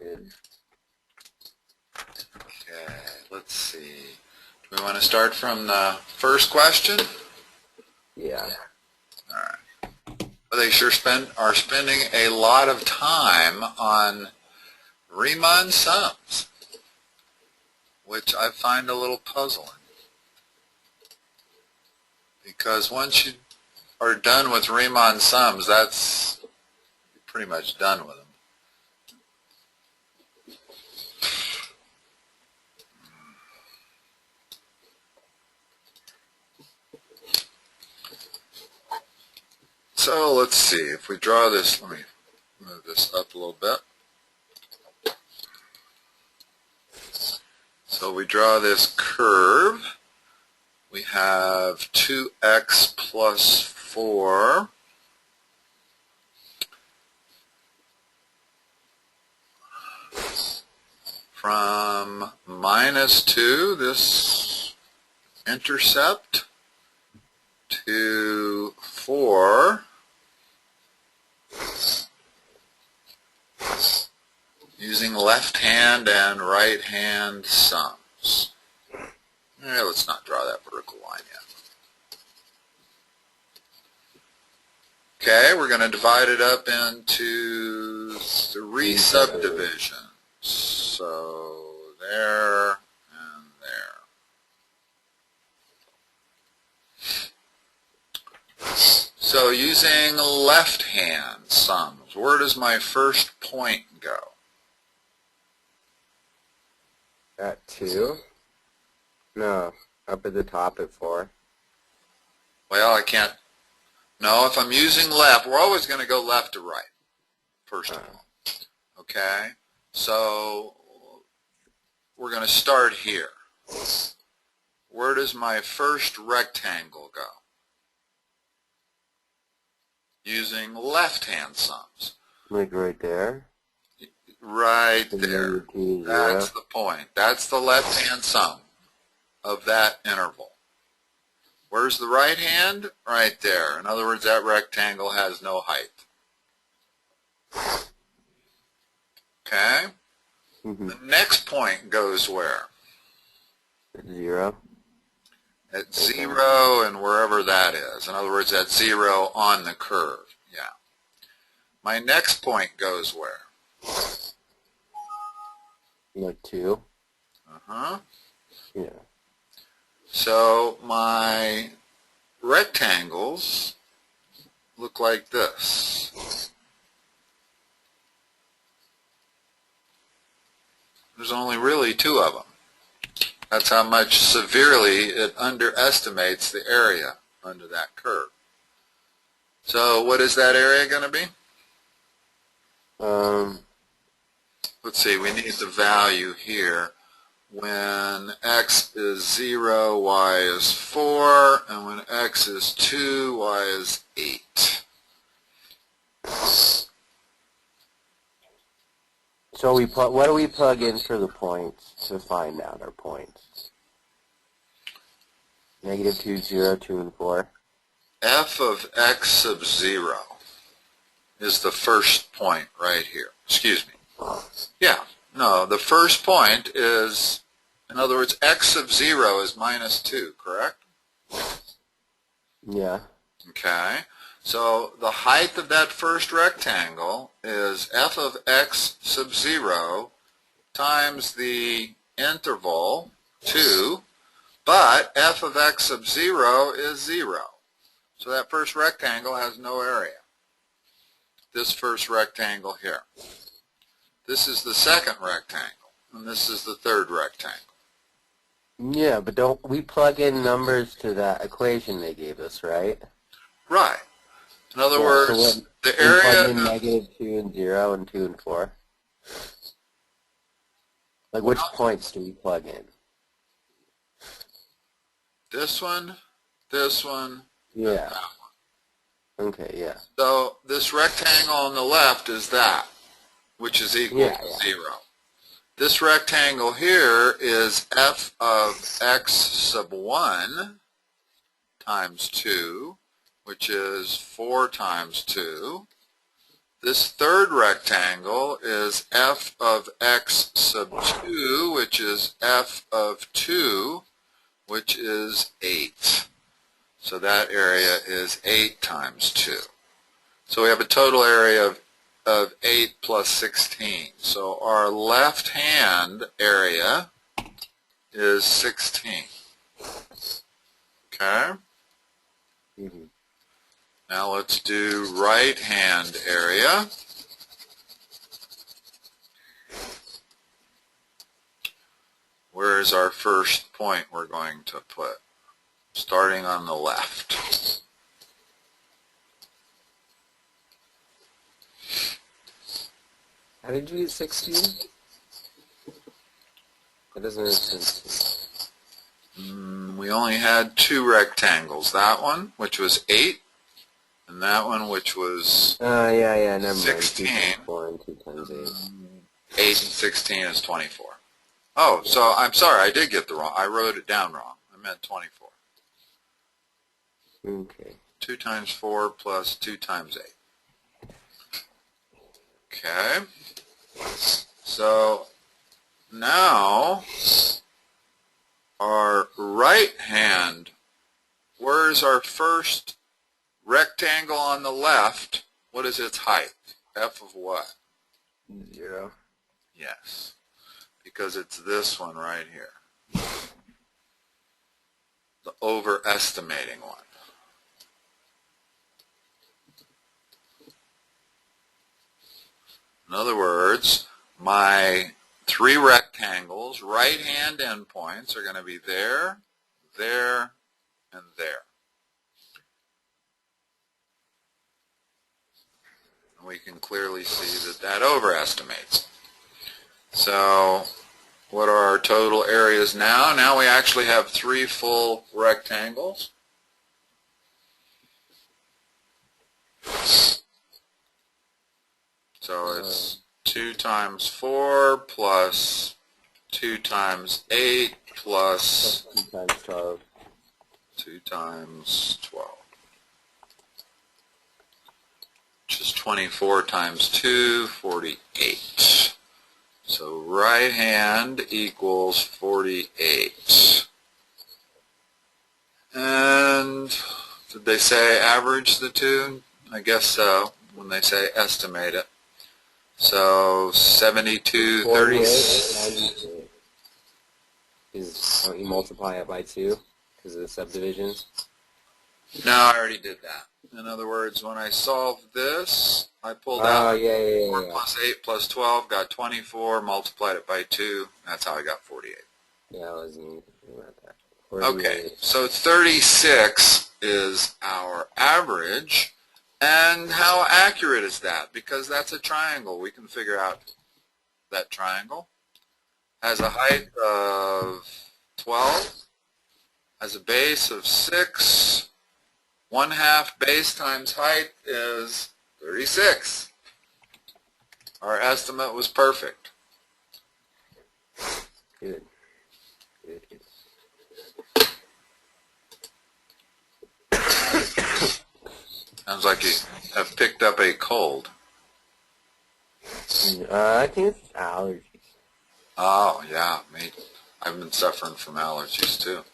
Okay, let's see. Do we want to start from the first question? Yeah. All right. Well, they sure are spending a lot of time on Riemann sums, which I find a little puzzling. Because once you are done with Riemann sums, that's pretty much done with them. So let's see, if we draw this, let me move this up a little bit. So we draw this curve. We have 2x plus 4 from -2, this intercept, to 4 using left hand and right hand sums. Let's not draw that vertical line yet. Okay, we're going to divide it up into 3 subdivisions. So there and there. So using left hand sums, where does my first point go? At 2? No, up at the top at 4. Well, I can't. No, if I'm using left, we're always going to go left to right, first of all. Okay? So we're going to start here. Where does my first rectangle go? Using left-hand sums. Like right there? Right there. That's the point. That's the left-hand sum of that interval. Where's the right hand? Right there. In other words, that rectangle has no height. Okay? The next point goes where? At 0. At 0 and wherever that is. In other words, at 0 on the curve. Yeah. My next point goes where? Like 2? Uh-huh. Yeah. So my rectangles look like this. There's only really 2 of them. That's how much severely it underestimates the area under that curve. So what is that area going to be? Let's see, we need the value here. When x is 0, y is 4, and when x is 2, y is 8. So what do we plug in for the points to find out our points? -2, 0, 2, and 4. F of x sub 0 is the first point right here. Excuse me. Yeah. No, the first point is, in other words, x sub 0 is -2, correct? Yeah. Okay. So the height of that first rectangle is f of x sub 0 times the interval 2, but f of x sub 0 is 0. So that first rectangle has no area. This first rectangle here. This is the second rectangle, and this is the third rectangle. Yeah, but don't we plug in numbers to that equation they gave us, right? Right. In other words, so the area... We plug in -2 and 0 and 2 and 4? Like, which points do we plug in? This one, yeah. and that one. Okay, yeah. So this rectangle on the left is that, which is equal to 0. This rectangle here is f of x sub 1 times 2, which is 4 times 2, This third rectangle is f of x sub 2, which is f of 2, which is 8. So that area is 8 times 2. So we have a total area of 8 plus 16. So our left hand area is 16. Okay? Mm-hmm. Now let's do right hand area. Where is our first point we're going to put? Starting on the left. How did you get 16? That doesn't make sense. We only had 2 rectangles. That one, which was 8, and that one, which was Yeah, never mind. 16. 2 times 4 and 2 times 8. 8 and 16 is 24. Oh, so I'm sorry, I did get the wrong. I wrote it down wrong. I meant 24. Okay. 2 times 4 plus 2 times 8. Okay. So now our right hand, where's our first rectangle on the left? What is its height? F of what? 0. Yes, because it's this one right here. The overestimating one. In other words, my 3 rectangles, right-hand endpoints, are going to be there, there, and there. And we can clearly see that that overestimates. So what are our total areas now? Now we actually have 3 full rectangles. So it's 2 times 4 plus 2 times 8 plus 2 times 12. 2 times 12. Which is 24 times 2, 48. So right hand equals 48. And did they say average the two? I guess so, when they say estimate it. So 72, 36. Is don't you multiply it by 2 because of the subdivisions? No, I already did that. In other words, when I solved this, I pulled out 4 plus 8 plus 12, got 24, multiplied it by 2. That's how I got 48. Yeah, I wasn't even thinking about that. 48. Okay, so 36 is our average. And how accurate is that? Because that's a triangle. We can figure out that triangle has a height of 12, has a base of 6. 1/2 base times height is 36. Our estimate was perfect. Good. Sounds like you have picked up a cold. I think it's allergies. Oh, yeah, me. I've been suffering from allergies, too.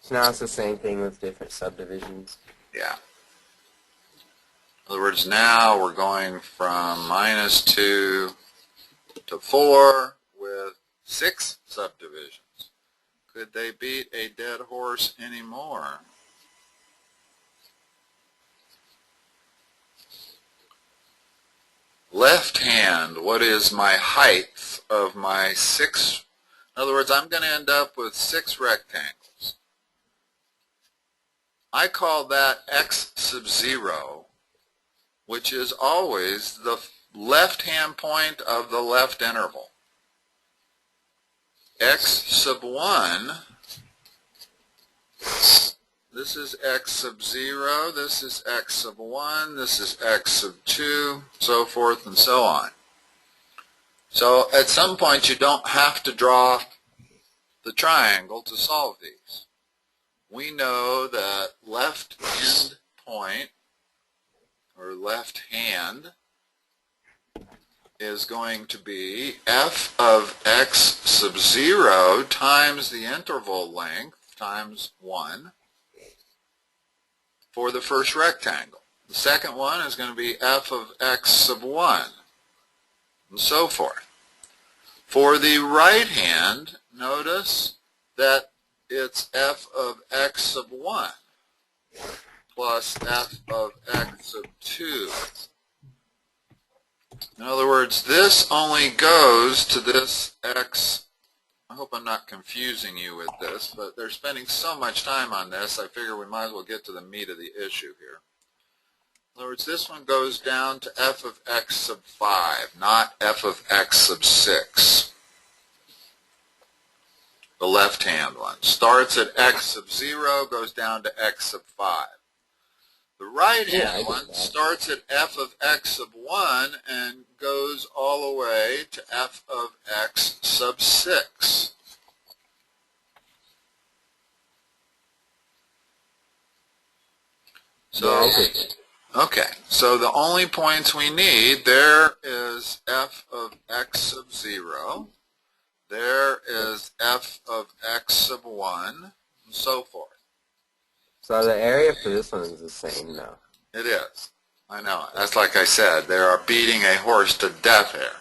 So now it's the same thing with different subdivisions. Yeah. In other words, now we're going from -2 to 4 with 6 subdivisions. Could they beat a dead horse anymore? Left hand, what is my height of my 6? In other words, I'm going to end up with 6 rectangles. I call that x sub 0, which is always the left-hand point of the left interval. X sub 1, this is x sub 0, this is x sub 1, this is x sub 2, so forth and so on. So at some point you don't have to draw the triangle to solve these. We know that left end point or left hand, is going to be f of x sub 0 times the interval length times 1 for the first rectangle. The second one is going to be f of x sub 1, and so forth. For the right hand, notice that it's f of x sub 1 plus f of x sub 2. In other words, this only goes to this x. I hope I'm not confusing you with this, but they're spending so much time on this, I figure we might as well get to the meat of the issue here. In other words, this one goes down to f of x sub 5, not f of x sub 6. The left-hand one starts at x sub 0, goes down to x sub 5. The right-hand one starts at f of x sub 1 and goes all the way to f of x sub 6. So, okay, so the only points we need, there is f of x sub 0, there is f of x sub 1, and so forth. So the area for this one is the same now. It is. I know. That's like I said, they are beating a horse to death here.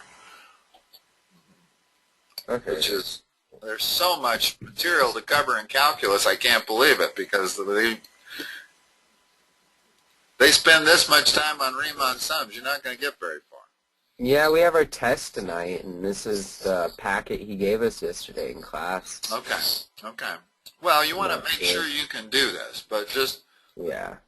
Okay. Which is, there's so much material to cover in calculus, I can't believe it, because they spend this much time on Riemann sums. You're not going to get very far. Yeah, we have our test tonight, and this is the packet he gave us yesterday in class. Okay. Okay. Well, you want to make sure you can do this, but just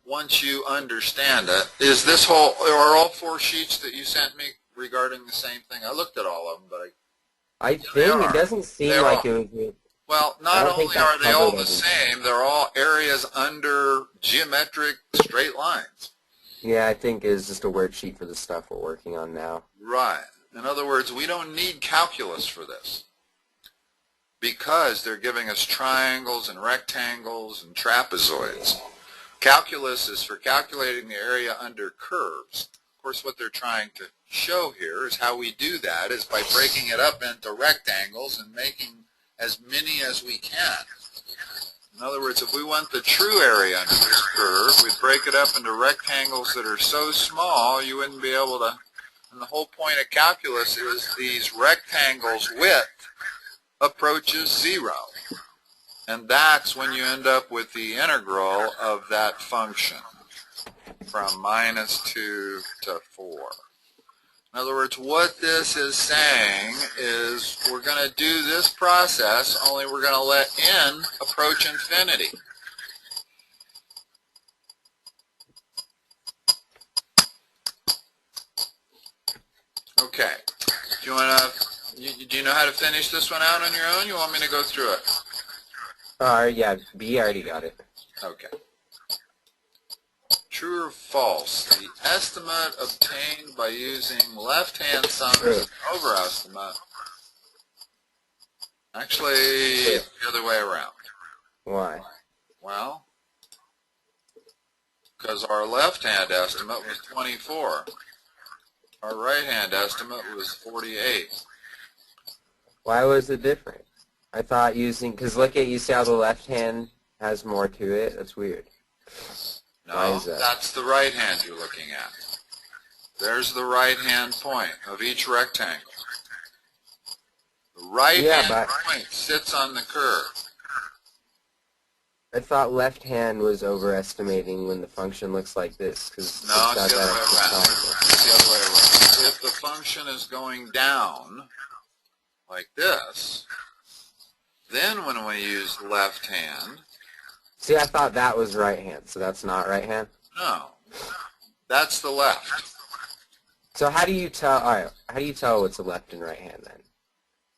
once you understand it, is this whole, are all 4 sheets that you sent me regarding the same thing? I looked at all of them, but I think it doesn't seem like it was. Well, not only are they all the same, they're all areas under geometric straight lines. Yeah, I think it's just a worksheet for the stuff we're working on now. Right. In other words, we don't need calculus for this, because they're giving us triangles and rectangles and trapezoids. Calculus is for calculating the area under curves. Of course, what they're trying to show here is how we do that is by breaking it up into rectangles and making as many as we can. In other words, if we want the true area under this curve, we'd break it up into rectangles that are so small you wouldn't be able to, and the whole point of calculus is these rectangles' width approaches 0. And that's when you end up with the integral of that function from -2 to 4. In other words, what this is saying is we're going to do this process, only we're going to let n approach infinity. Okay. Do you know how to finish this one out on your own? You want me to go through it? Yeah, B already got it. Okay. True or false? The estimate obtained by using left-hand sums as an overestimate. Actually, it's the other way around. Why? Well, because our left-hand estimate was 24. Our right-hand estimate was 48. Why was it different? I thought because look at, you see how the left hand has more to it? That's weird. No, that's the right hand you're looking at. There's the right-hand point of each rectangle. The right-hand point sits on the curve. I thought left hand was overestimating when the function looks like this. No, it's the other way around. It's the other way around. If the function is going down like this, then when we use left hand... See, I thought that was right hand, so that's not right hand? No. That's the left. So how do you tell, how do you tell what's the left and right hand then?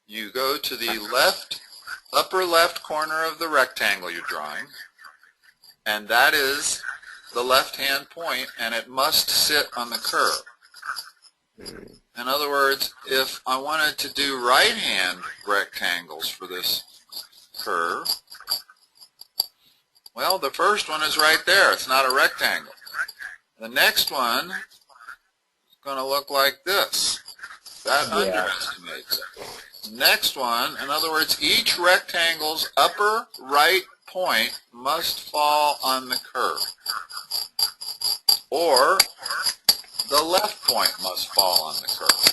You go to the upper left corner of the rectangle you're drawing, and that is the left-hand point, and it must sit on the curve. In other words, if I wanted to do right-hand rectangles for this curve, well, the first one is right there. It's not a rectangle. The next one is going to look like this. That underestimates it. Next one, in other words, each rectangle's upper right point must fall on the curve. Or the left point must fall on the curve.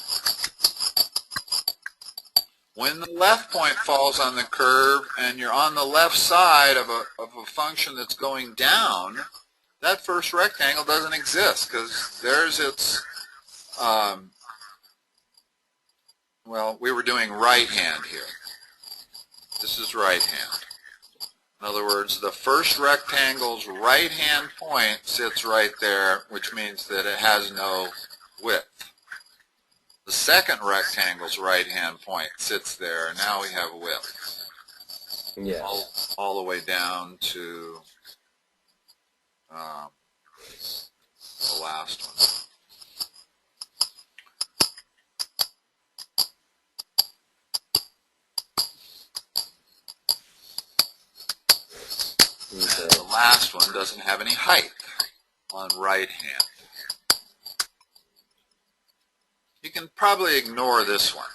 When the left point falls on the curve and you're on the left side of a function that's going down, that first rectangle doesn't exist because there's its, well, we were doing right hand here. This is right hand. In other words, the first rectangle's right-hand point sits right there, which means that it has no width. The second rectangle's right-hand point sits there, and now we have width. Yeah. All the way down to the last one. Okay. And the last one doesn't have any height on right hand. You can probably ignore this one.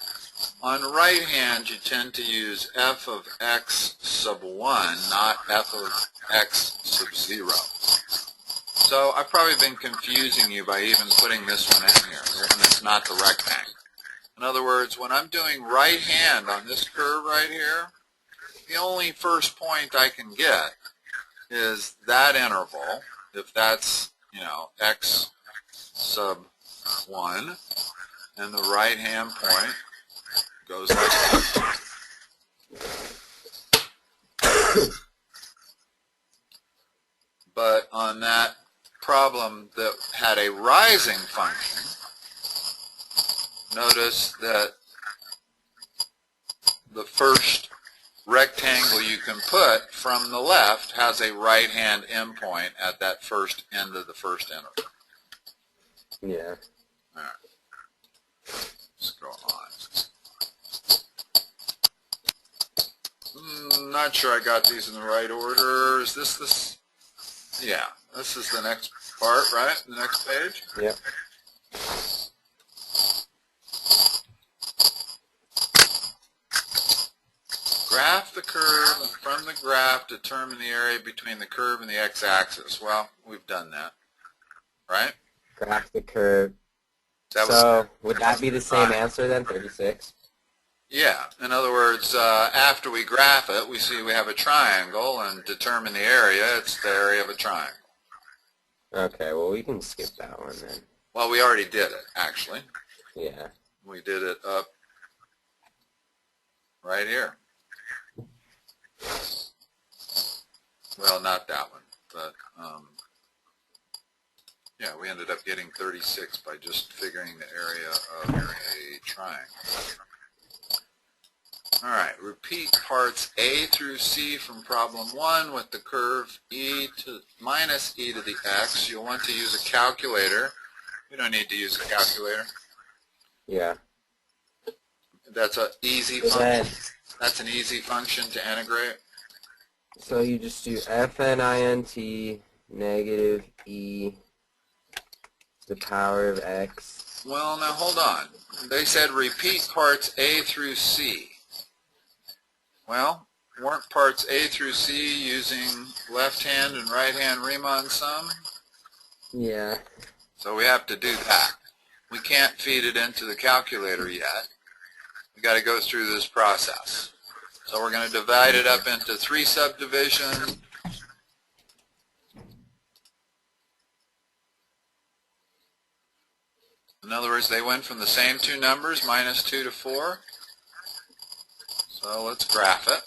On right hand, you tend to use f of x sub 1, not f of x sub 0. So I've probably been confusing you by even putting this one in here, and it's not the rectangle. In other words, when I'm doing right hand on this curve right here, the only first point I can get is that interval, if that's, x sub 1, and the right-hand point goes like that. But on that problem that had a rising function, notice that the first rectangle you can put from the left has a right-hand endpoint at that first end of the first interval. Yeah. All right. Let's go on. Not sure I got these in the right order. Is this? Yeah, this is the next part, right? The next page? Yep. Graph the curve, and from the graph, determine the area between the curve and the x-axis. Well, we've done that, right? Graph the curve. That So would that be the same answer then, 36? Yeah. In other words, after we graph it, we see we have a triangle, and determine the area. It's the area of a triangle. Okay, well, we can skip that one then. Well, we already did it, actually. Yeah. We did it up right here. Well, not that one, but yeah, we ended up getting 36 by just figuring the area of a triangle. All right, repeat parts A through C from problem 1 with the curve minus e to the x. You'll want to use a calculator. We don't need to use a calculator. Yeah. That's an easy function. That's an easy function to integrate. So you just do FNINT negative e to the power of x. Well, now hold on. They said repeat parts A through C. Well, weren't parts A through C using left-hand and right-hand Riemann sum? Yeah. So we have to do that. We can't feed it into the calculator yet. We've got to go through this process. So we're going to divide it up into 3 subdivisions. In other words, they went from the same 2 numbers, minus 2 to 4. So let's graph it.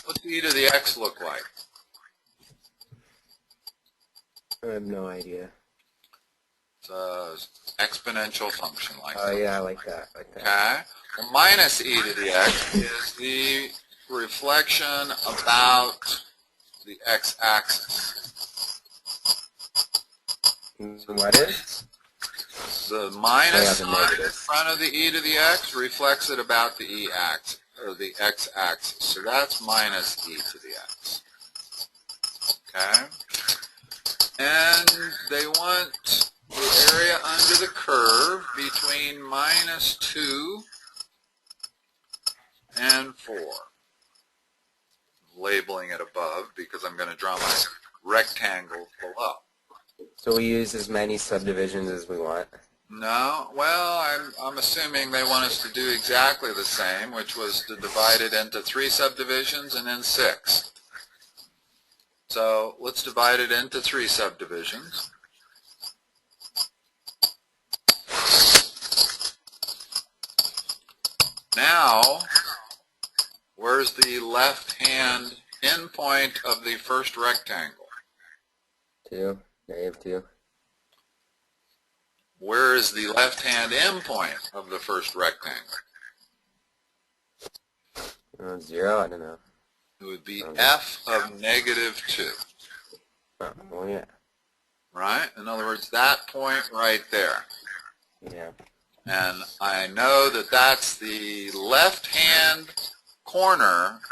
What's e to the x look like? I have no idea. It's an exponential function like that. Oh, yeah, I like that. Okay. Well, minus e to the x is the reflection about the x-axis. What is? The minus the sign in negative. front of the e to the x reflects it about the or the x-axis. So that's minus e to the x. Okay? And they want the area under the curve between -2 and 4. Labeling it above because I'm going to draw my rectangle below. So we use as many subdivisions as we want? No, well, I'm assuming they want us to do exactly the same, which was to divide it into 3 subdivisions and then 6. So let's divide it into 3 subdivisions. Now, where's the left-hand endpoint of the first rectangle? 2, -2. Where is the left-hand endpoint of the first rectangle? 0, I don't know. It would be f of -2. Oh, well, yeah. Right? In other words, that point right there. Yeah. And I know that that's the left-hand corner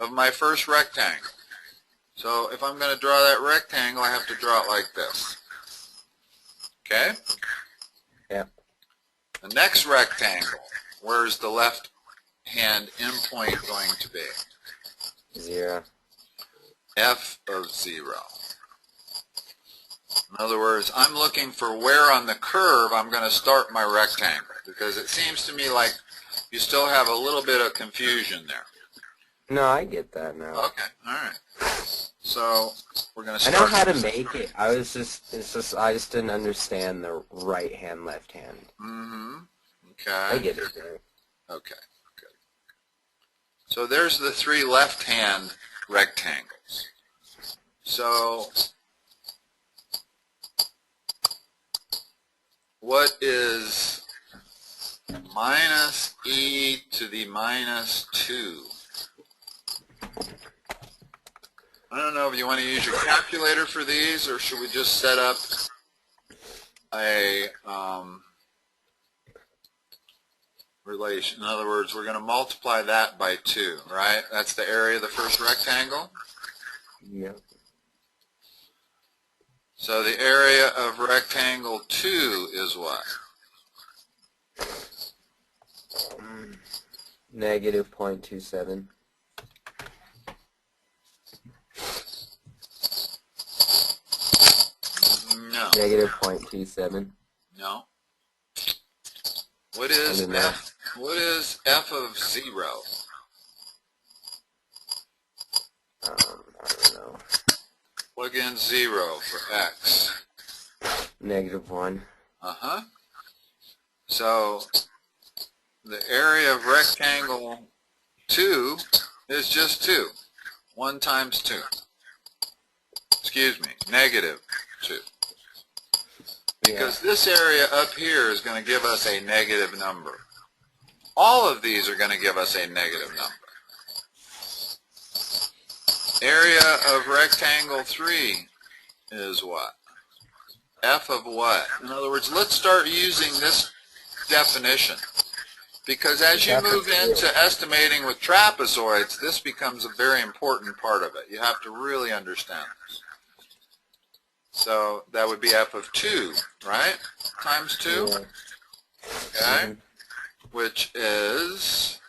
of my first rectangle. So if I'm going to draw that rectangle, I have to draw it like this. Okay? Yeah. The next rectangle, where's the left-hand endpoint going to be? 0. F of 0. In other words, I'm looking for where on the curve I'm going to start my rectangle, because it seems to me like you still have a little bit of confusion there. No, I get that now. Okay, all right. So we're going to I start. know how to make it. I just didn't understand the right hand, left hand. Mm-hmm. I Okay. get it there. Okay. Good. So there's the 3 left-hand rectangles. So what is -e to the -2? I don't know if you want to use your calculator for these, or should we just set up a relation? In other words, we're going to multiply that by 2, right? That's the area of the first rectangle. Yeah. So the area of rectangle 2 is what? -0.27. No. -0.27. No. What is I don't know. f? What is f of 0? I don't know. Plug in 0 for x. -1. Uh-huh. So the area of rectangle 2 is just 2. 1 times 2. Excuse me, -2. Because this area up here is going to give us a negative number. All of these are going to give us a negative number. Area of rectangle 3 is what? F of what? In other words, let's start using this definition. Because as you move into estimating with trapezoids, this becomes a very important part of it. You have to really understand this. So that would be f of 2, right? Times 2? Yeah. Okay? Which is,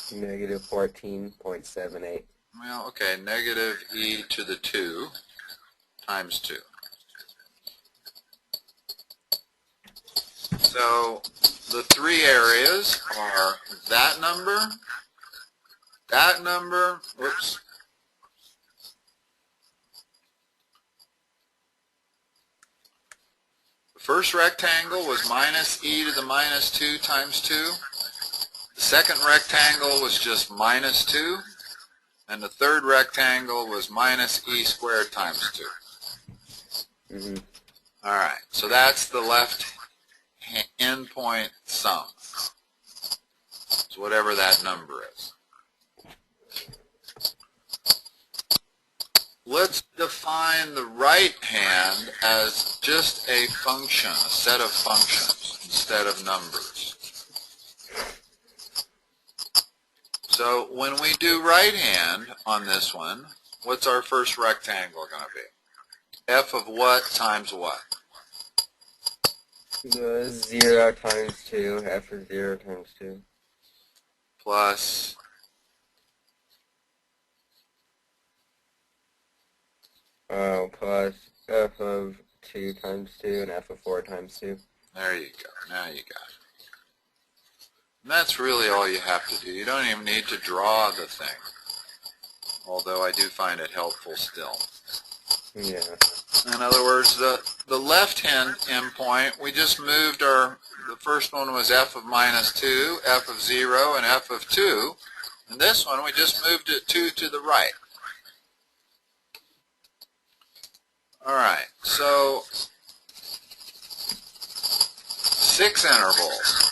-14.78. well, okay, negative e to the 2 times 2. So the 3 areas are that number, whoops, the first rectangle was -e to the -2 times 2. The second rectangle was just -2. And the third rectangle was -e squared times 2. All right, so that's the left endpoint sum. So whatever that number is. Let's define the right hand as just a function, a set of functions instead of numbers. So when we do right hand on this one, what's our first rectangle going to be? F of what times what? 0 times 2, f of 0 times 2. Plus plus f of 2 times 2 and f of 4 times 2. There you go. Now you got it. And that's really all you have to do. You don't even need to draw the thing. Although I do find it helpful still. Yeah. In other words, the left-hand endpoint, we just moved the first one was f of minus 2, f of 0, and f of 2. And this one, we just moved it 2 to the right. All right, so 6 intervals.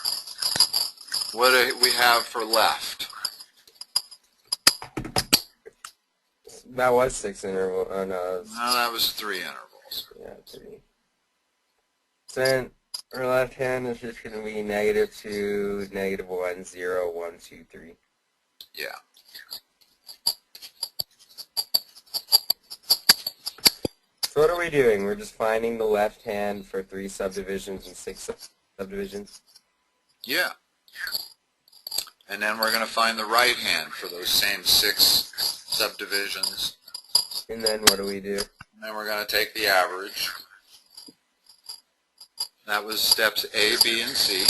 What do we have for left? That was 6 intervals. Oh, no. No, that was 3 intervals. Yeah, 3. So then our left hand is just going to be -2, -1, 0, 1, 2, 3. Yeah. So what are we doing? We're just finding the left hand for 3 subdivisions and 6 subdivisions? Yeah. And then we're going to find the right hand for those same 6 subdivisions. And then what do we do? And then we're going to take the average. That was steps A, B, and C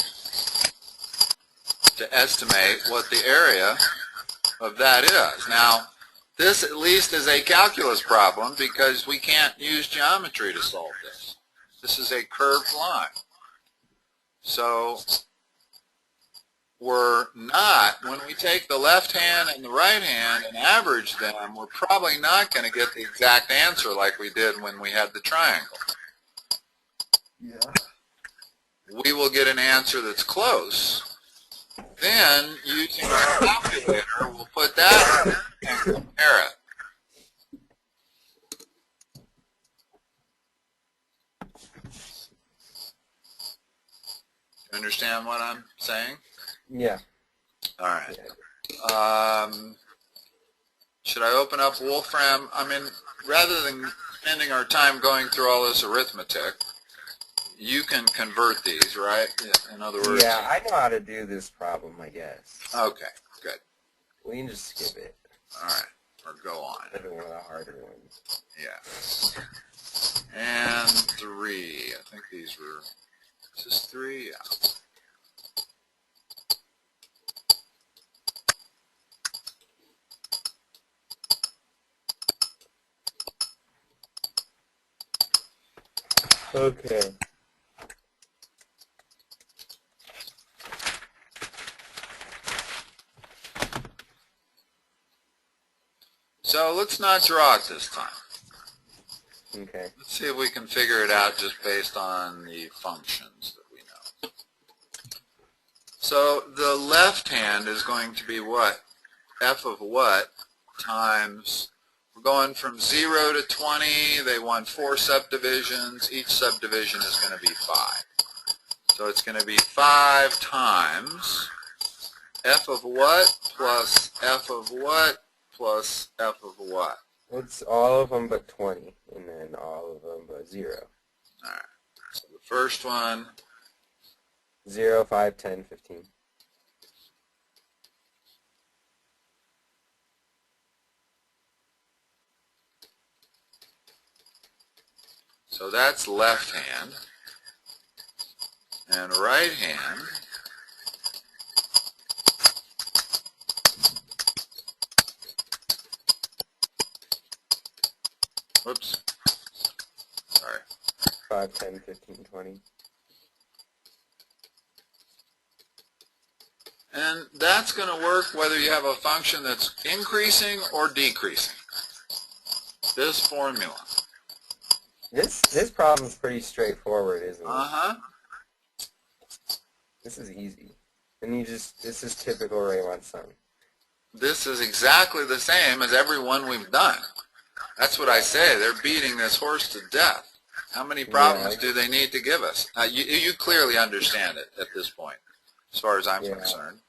to estimate what the area of that is. Now, this at least is a calculus problem because we can't use geometry to solve this. This is a curved line. So we're not, when we take the left hand and the right hand and average them, we're probably not going to get the exact answer like we did when we had the triangle. Yeah. We will get an answer that's close. Then, using our calculator, we'll put that in and compare it. You understand what I'm saying? Yeah. All right. Should I open up Wolfram? I mean, rather than spending our time going through all this arithmetic, you can convert these, right? In other words... Yeah, I know how to do this problem, I guess. Okay, good. We can just skip it. All right, or go on. Maybe one of the harder ones. Yeah. And 3. I think these were... Is this 3? Yeah. Okay. So let's not draw it this time. Okay. Let's see if we can figure it out just based on the functions that we know. So the left hand is going to be what? F of what times, we're going from 0 to 20, they want 4 subdivisions, each subdivision is going to be 5. So it's going to be 5 times F of what plus F of what plus F of what? It's all of them but 20, and then all of them but 0. All right. So the first one, 0, 5, 10, 15. so that's left hand. And right hand, whoops, sorry. 5, 10, 15, 20. And that's going to work whether you have a function that's increasing or decreasing. This formula. This problem is pretty straightforward, isn't it? Uh-huh. This is easy. And this is typical Raymon's sum. This is exactly the same as every one we've done. That's what I say. They're beating this horse to death. How many problems do they need to give us? You clearly understand it at this point, as far as I'm concerned.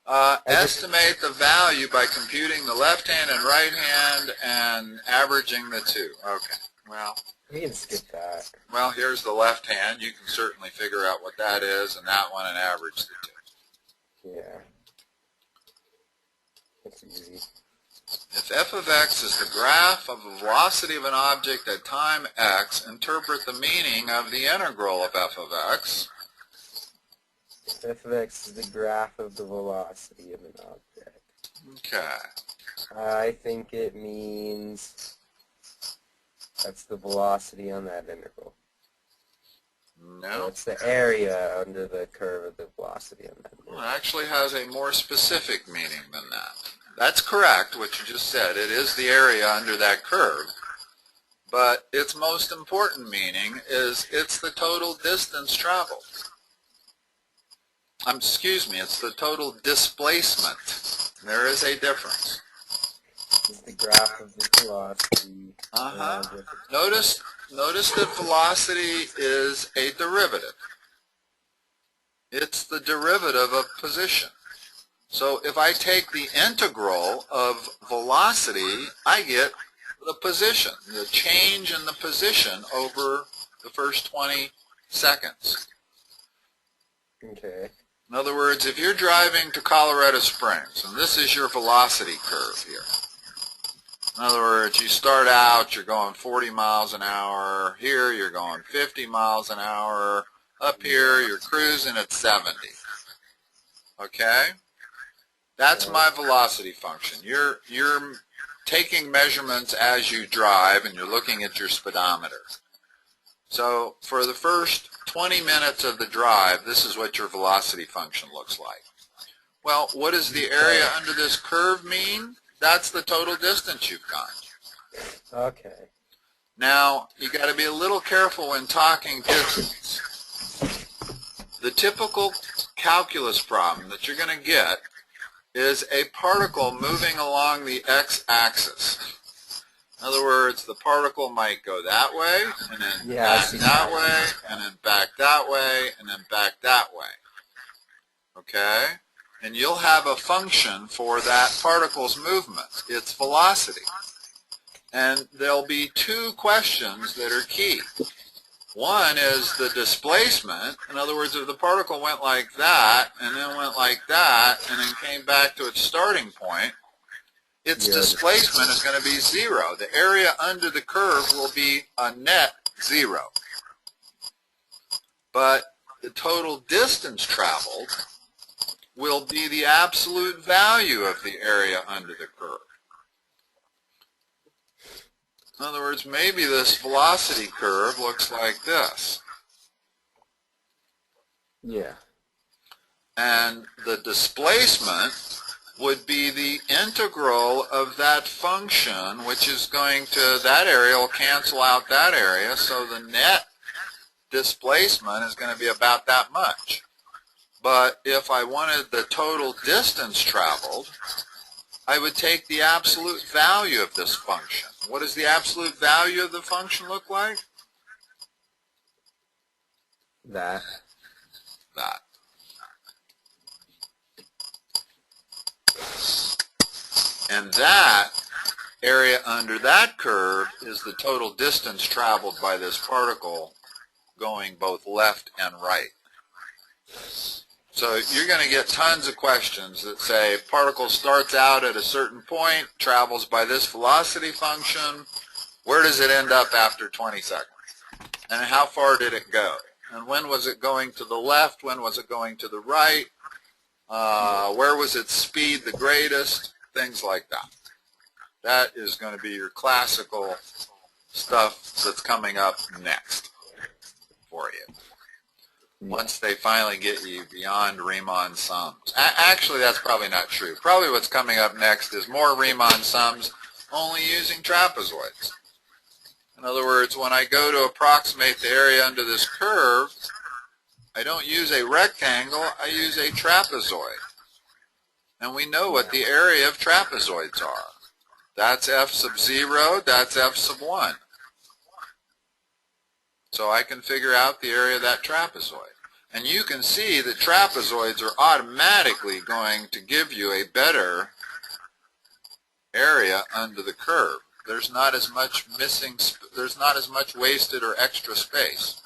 Estimate the value by computing the left hand and right hand and averaging the two. Okay. Well, we can skip that. Well, here's the left hand. You can certainly figure out what that is and that one and average the two. Yeah. That's easy. If f of x is the graph of the velocity of an object at time x, interpret the meaning of the integral of f of x. If f of x is the graph of the velocity of an object. Okay. I think it means that's the velocity on that integral. No. It's the area under the curve of the velocity on that integral. Well, it actually has a more specific meaning than that. That's correct, what you just said. It is the area under that curve. But its most important meaning is it's the total distance traveled. Excuse me, it's the total displacement. There is a difference. It's the graph of the velocity. Notice that velocity is a derivative. It's the derivative of position. So if I take the integral of velocity, I get the position, the change in the position over the first 20 seconds. Okay. In other words, if you're driving to Colorado Springs, and this is your velocity curve here. In other words, you start out, you're going 40 miles an hour. Here, you're going 50 miles an hour. Up here, you're cruising at 70. Okay? That's my velocity function. You're taking measurements as you drive, and you're looking at your speedometer. So for the first 20 minutes of the drive, this is what your velocity function looks like. Well, what does the area under this curve mean? That's the total distance you've gone. Okay. Now, you got to be a little careful when talking distance. The typical calculus problem that you're going to get is a particle moving along the x-axis. In other words, the particle might go that way, and then back that way, and then back that way, and then back that way. Okay? And you'll have a function for that particle's movement, its velocity. And there'll be two questions that are key. One is the displacement. In other words, if the particle went like that, and then went like that, and then came back to its starting point, its displacement is going to be 0. The area under the curve will be a net 0. But the total distance traveled will be the absolute value of the area under the curve. In other words, maybe this velocity curve looks like this. Yeah. And the displacement would be the integral of that function, which is going to, that area will cancel out that area, so the net displacement is going to be about that much. But if I wanted the total distance traveled, I would take the absolute value of this function. What does the absolute value of the function look like? That. And that area under that curve is the total distance traveled by this particle going both left and right. So you're going to get tons of questions that say particle starts out at a certain point, travels by this velocity function, where does it end up after 20 seconds? And how far did it go? And when was it going to the left? When was it going to the right? Where was its speed the greatest? Things like that. That is going to be your classical stuff that's coming up next for you. Once they finally get you beyond Riemann sums. Actually, that's probably not true. Probably what's coming up next is more Riemann sums, only using trapezoids. In other words, when I go to approximate the area under this curve, I don't use a rectangle, I use a trapezoid. And we know what the area of trapezoids are. That's f sub 0, that's f sub 1. So I can figure out the area of that trapezoid. And you can see that trapezoids are automatically going to give you a better area under the curve. There's not as much there's not as much wasted or extra space.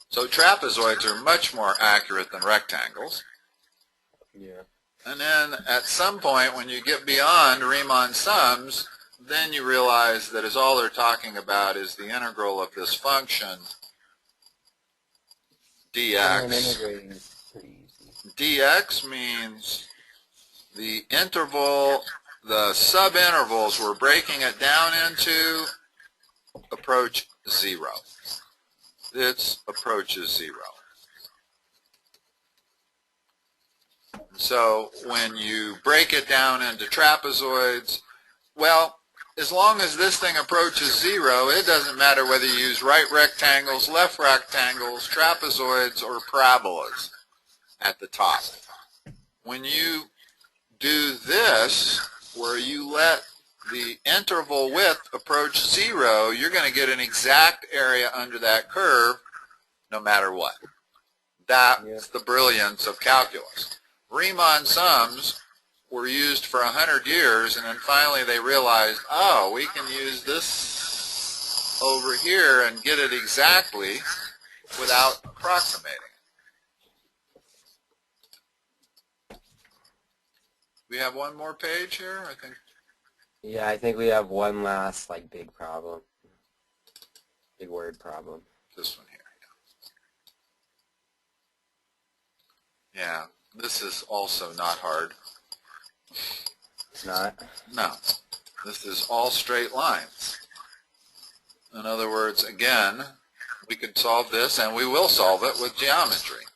So trapezoids are much more accurate than rectangles. Yeah. And then at some point when you get beyond Riemann sums, then you realize that all they're talking about is the integral of this function dx. And integrating is pretty easy. Dx means the interval, the subintervals we're breaking it down into approach 0. It approaches 0. So when you break it down into trapezoids, well, as long as this thing approaches 0, it doesn't matter whether you use right rectangles, left rectangles, trapezoids, or parabolas at the top. When you do this, where you let the interval width approach 0, you're going to get an exact area under that curve no matter what. That's the brilliance of calculus. Riemann sums were used for 100 years, and then finally they realized, oh, we can use this over here and get it exactly without approximating it. We have one more page here, I think. Yeah, I think we have one last big problem. Big word problem. This one here. Yeah, this is also not hard. It's not? No. This is all straight lines. In other words, again, we could solve this, and we will solve it with geometry.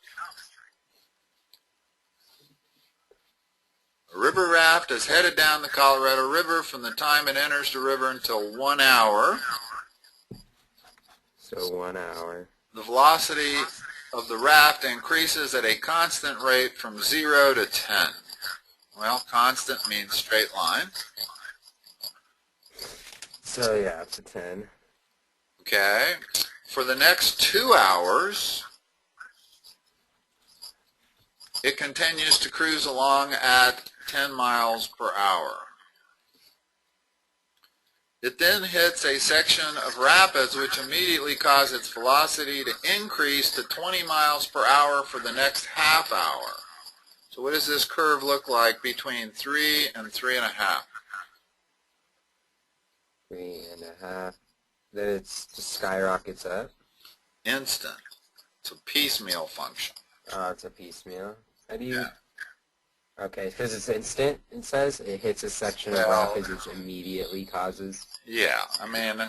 A river raft is headed down the Colorado River from the time it enters the river until 1 hour. So 1 hour. The velocity of the raft increases at a constant rate from 0 to 10. Well, constant means straight line. So yeah, it's a 10. Okay. For the next 2 hours, it continues to cruise along at 10 miles per hour. It then hits a section of rapids which immediately cause its velocity to increase to 20 miles per hour for the next half hour. So what does this curve look like between 3 and 3.5? 3.5. Then it just skyrockets up. Instant. It's a piecemeal function. Oh, it's a piecemeal. How do you... Yeah. Okay, because it's instant, it says. It hits a section of rapids which immediately causes... Yeah, I mean,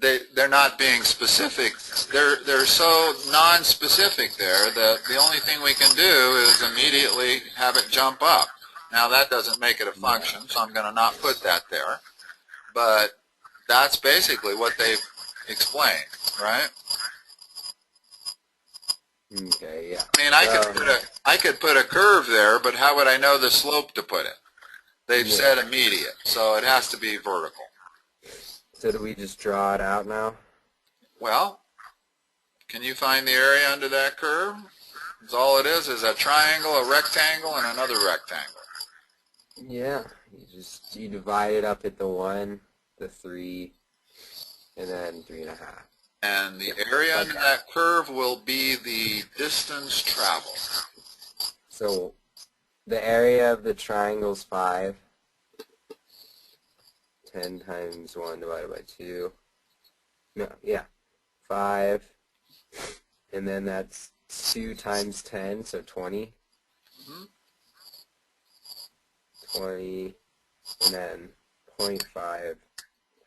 they're not being specific. They're so non-specific there that the only thing we can do is immediately have it jump up. Now that doesn't make it a function, so I'm going to not put that there. But that's basically what they've explained, right? Okay, yeah. I mean, I could put a curve there, but how would I know the slope to put it? They've said immediate, so it has to be vertical. So do we just draw it out now? Well, can you find the area under that curve? It's all it is a triangle, a rectangle, and another rectangle. Yeah, you divide it up into 1, the 3, and then 3.5. And the area under that curve will be the distance traveled. So the area of the triangle is 5. 10 times 1 divided by 2. No, yeah. 5. And then that's 2 times 10, so 20. Mm-hmm. 20. And then 0.5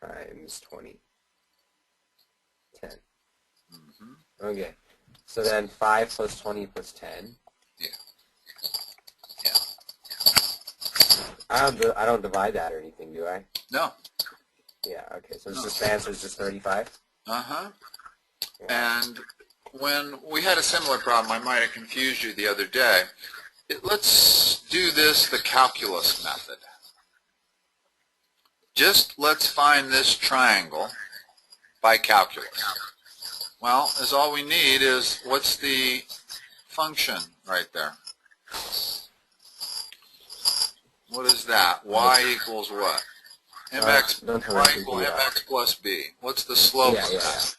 times 20. 10. Mm-hmm. Okay. So then 5 plus 20 plus 10. Yeah. I don't divide that or anything, do I? No. Yeah, okay. So it's just the answer is just 35? Uh-huh. Yeah. And when we had a similar problem, I might have confused you the other day. Let's do this the calculus method. Just let's find this triangle by calculus. Well, is all we need is, what's the function right there? What is that? Y equals what? mx, y equals mx plus b. What's the slope of that?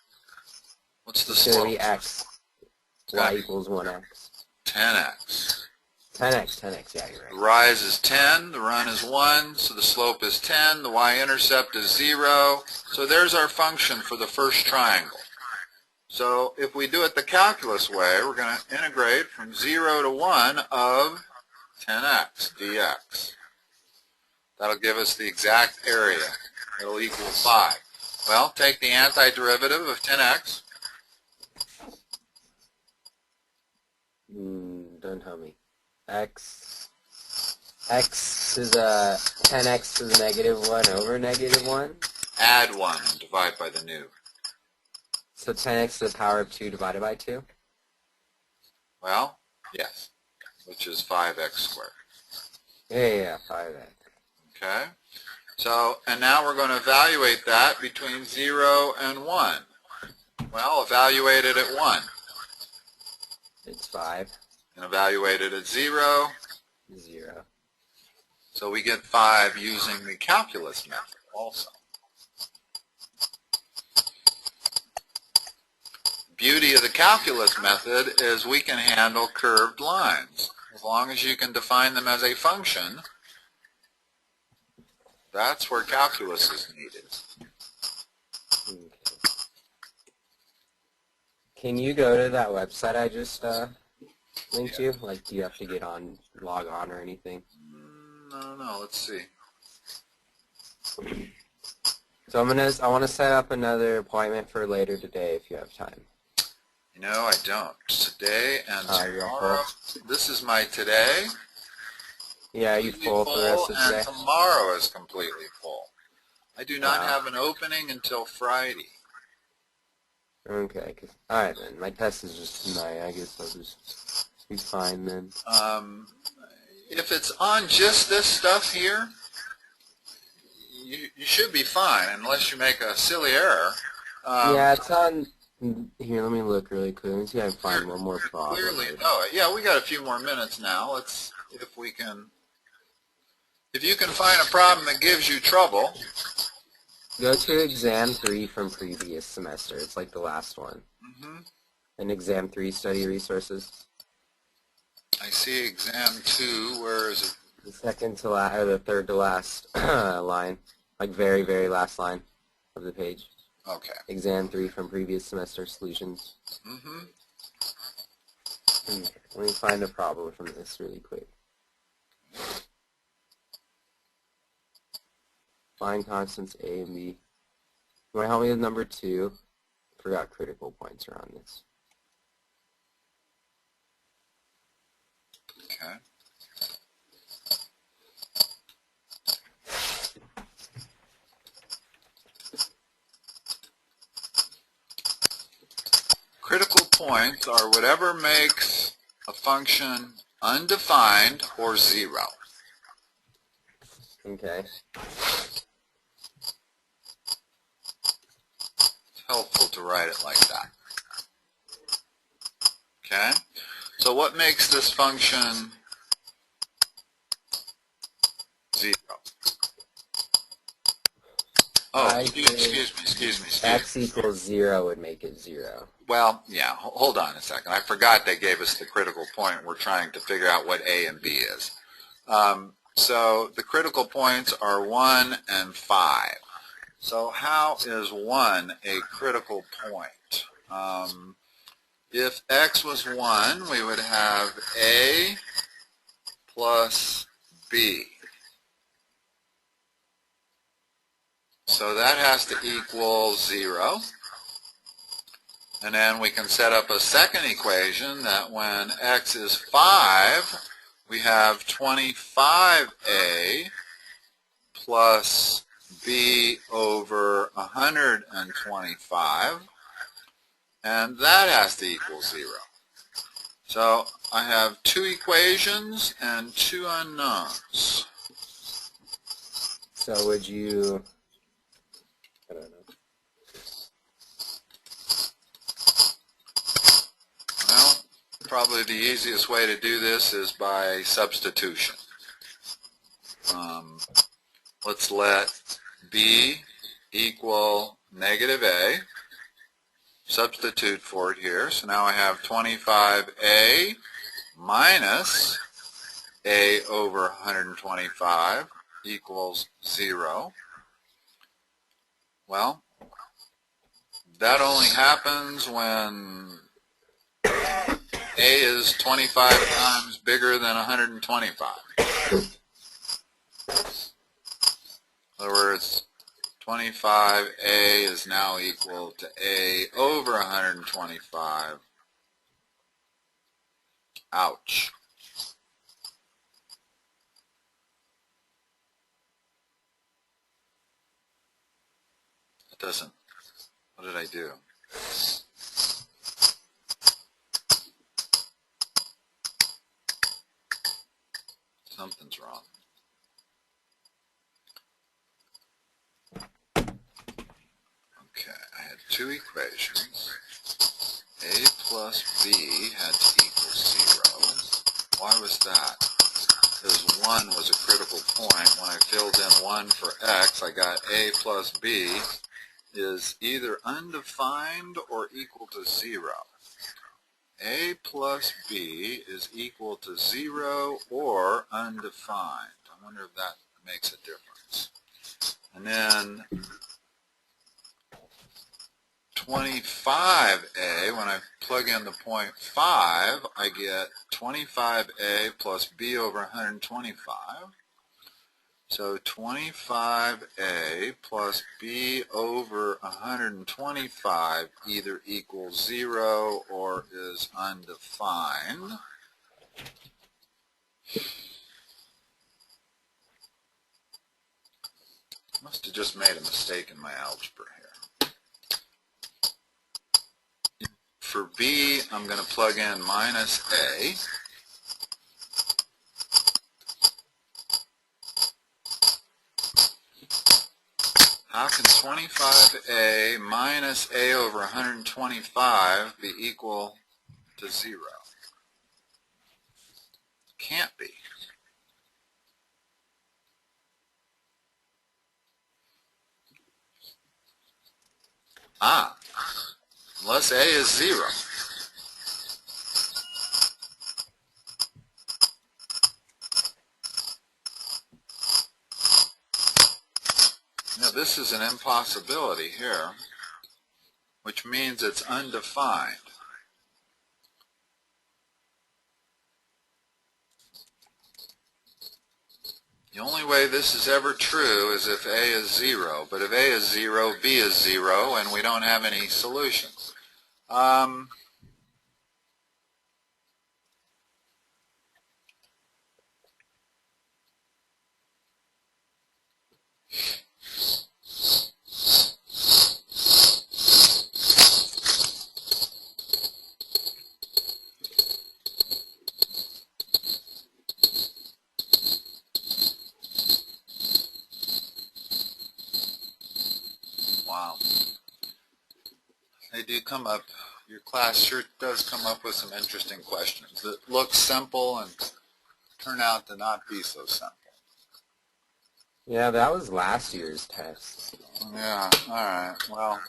What's the slope? It's going to be x. Y equals 1x. 10x. 10x, yeah, you're right. The rise is 10, the run is 1, so the slope is 10, the y-intercept is 0. So there's our function for the first triangle. So if we do it the calculus way, we're going to integrate from 0 to 1 of 10x dx. That'll give us the exact area. It'll equal 5. Well, take the antiderivative of 10x. Don't tell me. X is a 10x to the negative 1 over negative 1. Add 1 and divide by the new. So 10x to the power of 2 divided by 2? Well, yes, which is 5x squared. Yeah, 5x. Okay, so, and now we're going to evaluate that between 0 and 1. Well, evaluate it at 1. It's 5. And evaluate it at 0. 0. So we get 5 using the calculus method also. Beauty of the calculus method is we can handle curved lines. As long as you can define them as a function, that's where calculus is needed. Okay. Can you go to that website I just linked you? Like, do you have to log on or anything? No, let's see. So I want to set up another appointment for later today if you have time. You know, I don't. Today and tomorrow. This is my today. Yeah, you full for the rest of the day? And tomorrow is completely full. I do not have an opening until Friday. Okay. Alright then. My test is just tonight. I guess I'll just be fine then. If it's on just this stuff here, you should be fine unless you make a silly error. Yeah, it's on... Here, let me look really quick. Let me see if I can find one more problem. Clearly know it. Yeah, we got a few more minutes now. Let's, if you can find a problem that gives you trouble. Go to exam 3 from previous semester. It's like the last one. And exam 3 study resources. I see exam 2. Where is it? The second to last, or the third to last line. Like very, very last line of the page. Okay. Exam 3 from previous semester solutions. Okay, let me find a problem from this really quick. Find constants A and B. You want to help me with number 2? I forgot critical points around this. Okay. Critical points are whatever makes a function undefined or 0. Okay. It's helpful to write it like that. Okay? So what makes this function 0? Oh, excuse me. X equals 0 would make it 0. Well, yeah, hold on a second. I forgot they gave us the critical point. We're trying to figure out what A and B is. So the critical points are 1 and 5. So how is 1 a critical point? If X was 1, we would have A plus B. So that has to equal 0. And then we can set up a second equation that when X is 5, we have 25A plus B over 125. And that has to equal 0. So I have 2 equations and 2 unknowns. So would you... I don't know. probably the easiest way to do this is by substitution. Let's let b equal negative a. Substitute for it here. So now I have 25a minus a over 125 equals 0. Well, that only happens when a is 25 times bigger than 125. In other words, 25a is now equal to a over 125. Ouch. It doesn't. What did I do? Something's wrong. Okay, I had two equations. A plus b had to equal 0. Why was that? Because 1 was a critical point. When I filled in 1 for x, I got a plus b is either undefined or equal to 0. A plus b is equal to 0 or undefined. I wonder if that makes a difference. And then 25a, when I plug in the 0.5, I get 25a plus b over 125. So 25a plus b over 125 either equals 0 or is undefined. Must have just made a mistake in my algebra here. For b, I'm going to plug in minus a. How can 25a minus a over 125 be equal to 0? Can't be. Unless a is 0. Now this is an impossibility here, which means it's undefined. The only way this is ever true is if a is 0, but if a is 0, b is 0, and we don't have any solutions. Wow. They do come up, your class sure does come up with some interesting questions that look simple and turn out to not be so simple. Yeah, that was last year's test. Yeah, alright, well,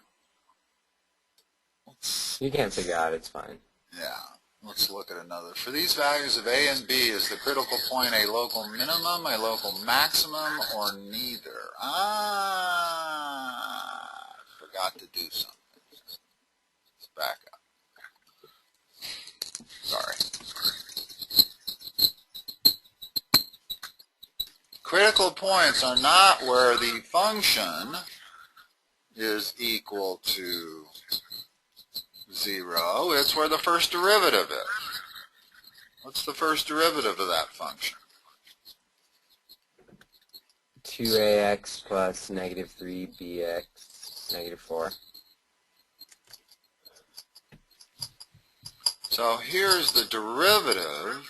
You can't figure out, it's fine. yeah, let's look at another. For these values of a and b, is the critical point a local minimum, a local maximum, or neither? Forgot to do something. Let's back up. Sorry. Critical points are not where the function is equal to 0. It's where the first derivative is. What's the first derivative of that function? 2ax plus negative 3bx negative 4. So here's the derivative,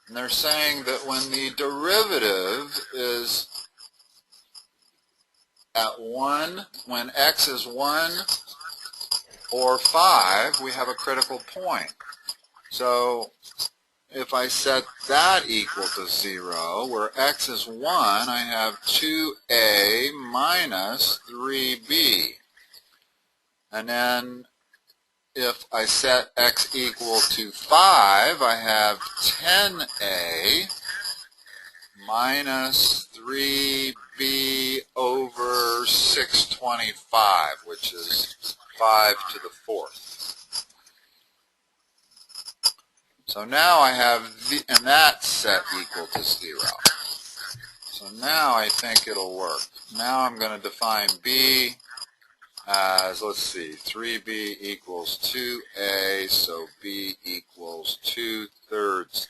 and they're saying that when the derivative is at 1, when x is 1 or 5, we have a critical point. So if I set that equal to 0, where x is 1, I have 2a minus 3b. And then if I set x equal to 5, I have 10a minus 3b over 625, which is 5 to the 4th. So now I have, and that's set equal to 0. So now I think it'll work. Now I'm going to define b as, let's see, 3b equals 2a, so b equals 2/3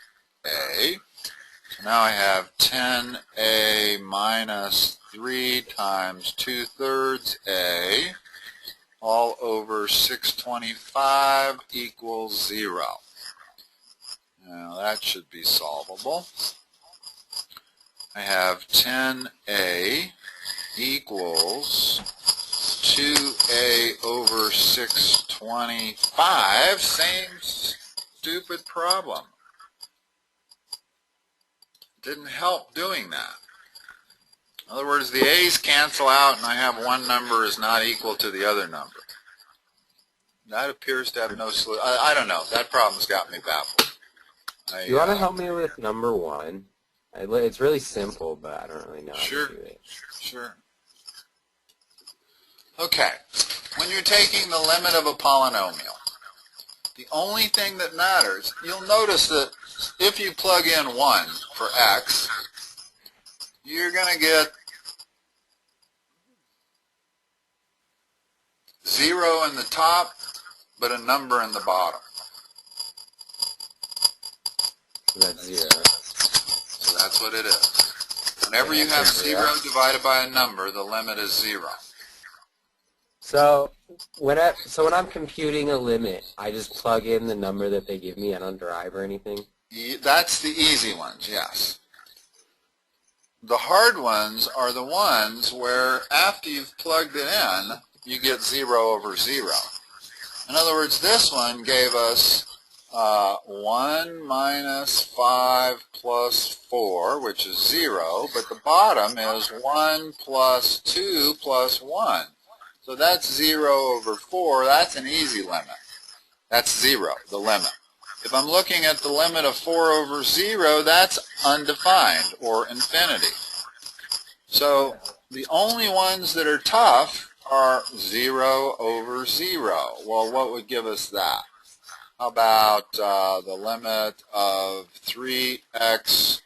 a. So now I have 10a minus 3 times 2/3 a, all over 625 equals 0. Now that should be solvable. I have 10a equals 2a over 625, same stupid problem. Didn't help doing that. In other words, the a's cancel out and I have one number is not equal to the other number. That appears to have no solution. I don't know. That problem's got me baffled. You want to help me with number 1? It's really simple, but I don't really know how to do it. Sure. Okay. When you're taking the limit of a polynomial, the only thing that matters, you'll notice that if you plug in 1 for x, you're going to get 0 in the top, but a number in the bottom. So that's 0. So that's what it is. Whenever you have 0 divided by a number, the limit is 0. So when I'm computing a limit, I just plug in the number that they give me. I don't derive or anything. That's the easy ones, yes. The hard ones are the ones where after you've plugged it in, you get 0 over 0. In other words, this one gave us 1 minus 5 plus 4, which is 0, but the bottom is 1 plus 2 plus 1. So that's 0 over 4. That's an easy limit. That's 0, the limit. If I'm looking at the limit of 4 over 0, that's undefined, or infinity. So the only ones that are tough are 0 over 0. Well, what would give us that? How about the limit of 3x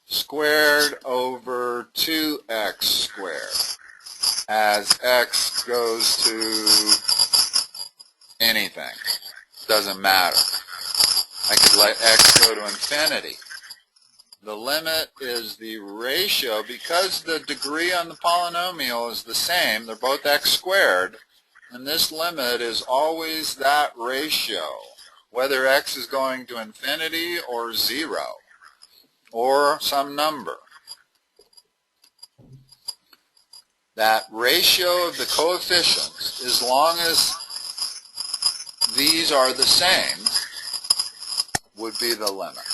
squared over 2x squared as x goes to anything? Doesn't matter. I could let x go to infinity. The limit is the ratio, because the degree on the polynomial is the same, they're both x squared, and this limit is always that ratio, whether x is going to infinity or 0, or some number. That ratio of the coefficients, as long as these are the same, would be the limit.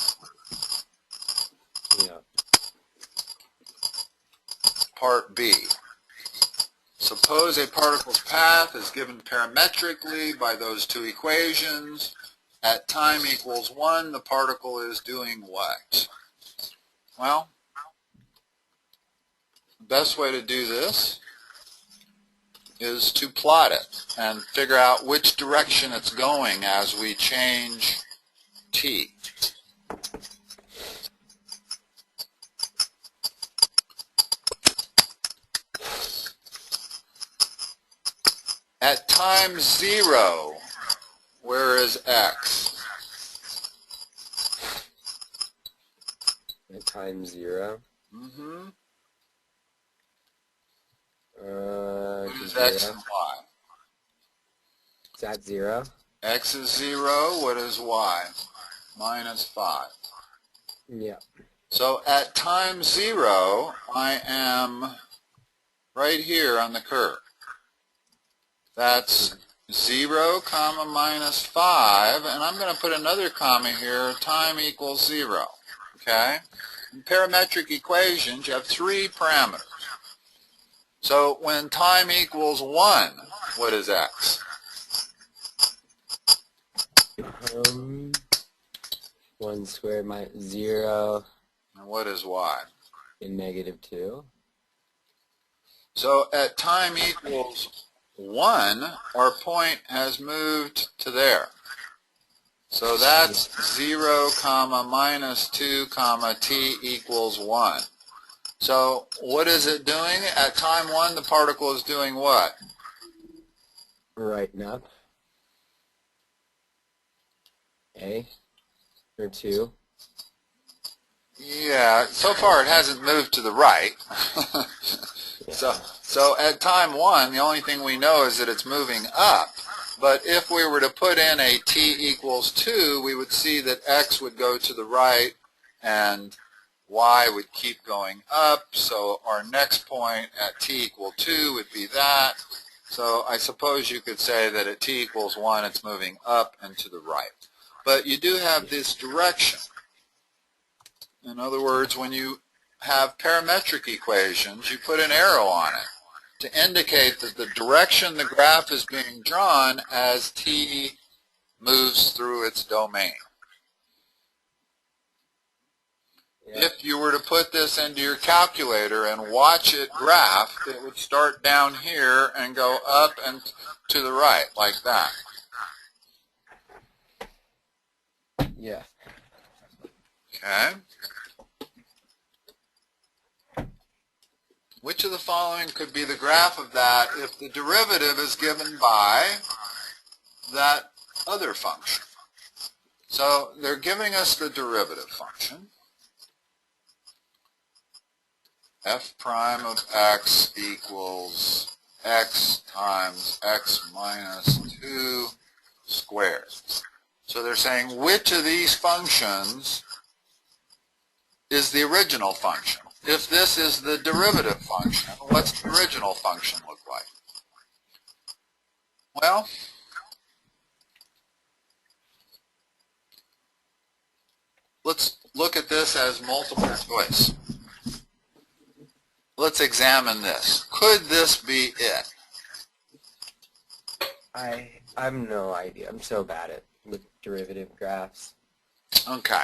Yeah. Part B. Suppose a particle's path is given parametrically by those two equations. At time equals 1, the particle is doing what? Well, the best way to do this is to plot it and figure out which direction it's going as we change t. At time 0, where is x? At time 0. Mm-hmm. What is x and y? Is that 0? X is 0. What is y? Minus 5. Yeah. So at time 0, I am right here on the curve. That's 0, comma, minus 5, and I'm going to put another comma here, time equals 0. Okay? In parametric equations, you have 3 parameters. So when time equals 1, what is x? 1 squared minus 0. And what is y? And negative 2. So at time equals 1, our point has moved to there. So that's 0, comma, minus 2, comma, t equals 1. So what is it doing? At time 1, the particle is doing what? Right up. A. Or 2. Yeah, so far it hasn't moved to the right. So at time 1, the only thing we know is that it's moving up. But if we were to put in a t equals 2, we would see that x would go to the right and y would keep going up. So our next point at t equal 2 would be that. So I suppose you could say that at t equals 1, it's moving up and to the right. But you do have this direction. In other words, when you have parametric equations, you put an arrow on it to indicate that the direction the graph is being drawn as t moves through its domain. Yeah. If you were to put this into your calculator and watch it graph, it would start down here and go up and to the right, like that. Yeah. Okay? Which of the following could be the graph of that if the derivative is given by that other function? So they're giving us the derivative function. F prime of x equals x times x minus 2 squared. So they're saying which of these functions is the original function? If this is the derivative function, what's the original function look like? Well, let's look at this as multiple choice. Let's examine this. Could this be it? I have no idea. I'm so bad at with derivative graphs. Okay.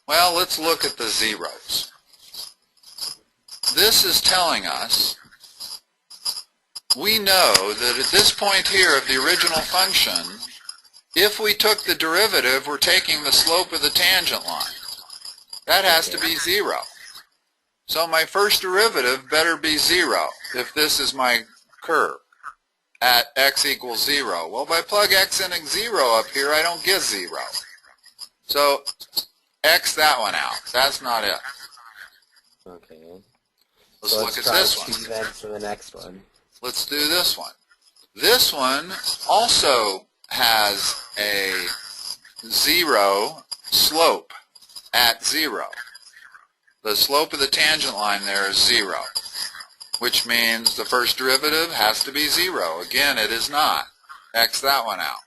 Well, let's look at the zeros. This is telling us we know that at this point here of the original function, if we took the derivative, we're taking the slope of the tangent line. That has to be 0. So my first derivative better be 0 if this is my curve at x equals 0. Well, if I plug x in at 0 up here, I don't get 0. So X that one out. That's not it. Okay. Let's So look at try this 2 one. then for the next one. Let's do this one. This one also has a 0 slope at 0. The slope of the tangent line there is 0, which means the first derivative has to be 0. Again, it is not. X that one out.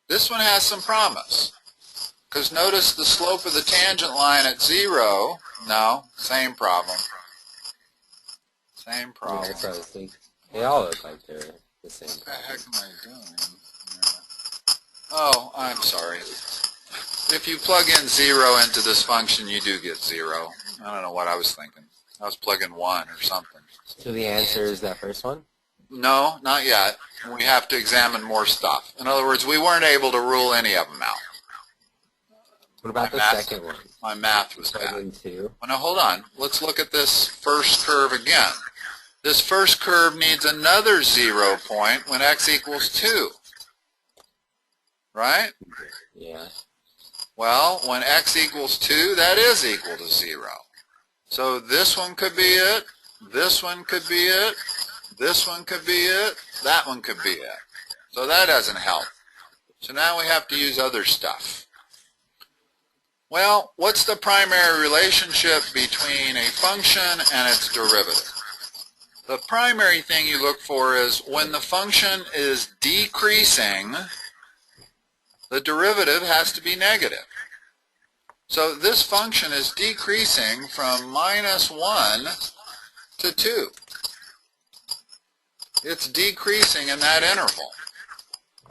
This one has some promise, because notice the slope of the tangent line at 0, no, same problem. Same problem. Yeah, that's what I was thinking. They all look like they're the same. What the heck am I doing? Yeah. Oh, I'm sorry. If you plug in 0 into this function, you do get 0. I don't know what I was thinking. I was plugging 1 or something. So the answer is that first one? No, not yet. We have to examine more stuff. In other words, we weren't able to rule any of them out. What about the second one? My math was Plug bad. in 2. Well, now hold on. Let's look at this first curve again. This first curve needs another 0 point when x equals 2. Right? Yeah. Well, when x equals 2, that is equal to 0. So this one could be it, this one could be it, this one could be it, that one could be it. So that doesn't help. So now we have to use other stuff. Well, what's the primary relationship between a function and its derivative? The primary thing you look for is when the function is decreasing, the derivative has to be negative. So this function is decreasing from -1 to 2. It's decreasing in that interval.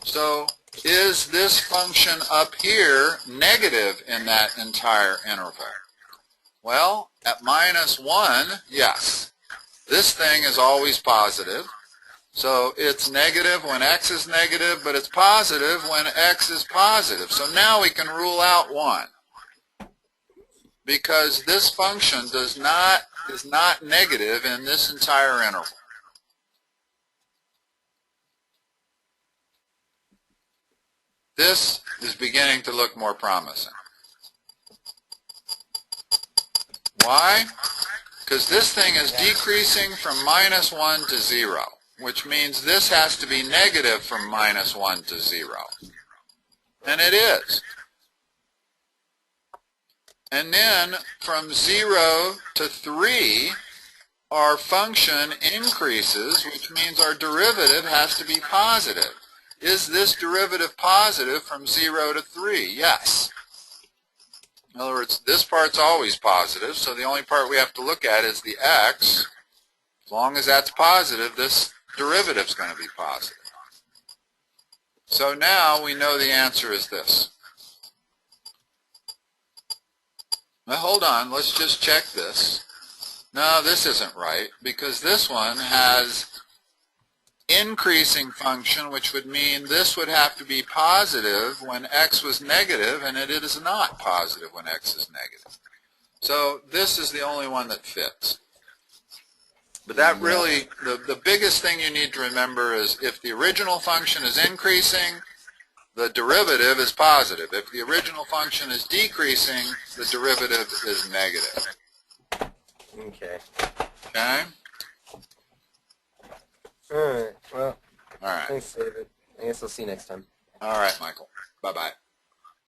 So is this function up here negative in that entire interval? Well, at -1, yes. This thing is always positive. So it's negative when x is negative, but it's positive when x is positive. So now we can rule out 1. Because this function is not negative in this entire interval. This is beginning to look more promising. Why? Because this thing is decreasing from -1 to 0, which means this has to be negative from -1 to 0. And it is. And then from 0 to 3, our function increases, which means our derivative has to be positive. Is this derivative positive from 0 to 3? Yes. In other words, this part's always positive, so the only part we have to look at is the x. As long as that's positive, this derivative's going to be positive. So now we know the answer is this. Now hold on, let's just check this. No, this isn't right, because this one has increasing function, which would mean this would have to be positive when x was negative, and it is not positive when x is negative. So this is the only one that fits. But that really, the biggest thing you need to remember is if the original function is increasing, the derivative is positive. If the original function is decreasing, the derivative is negative. Okay. Okay? Alright, well, All right. thanks, David. I guess I'll see you next time. All right, Michael. Bye-bye.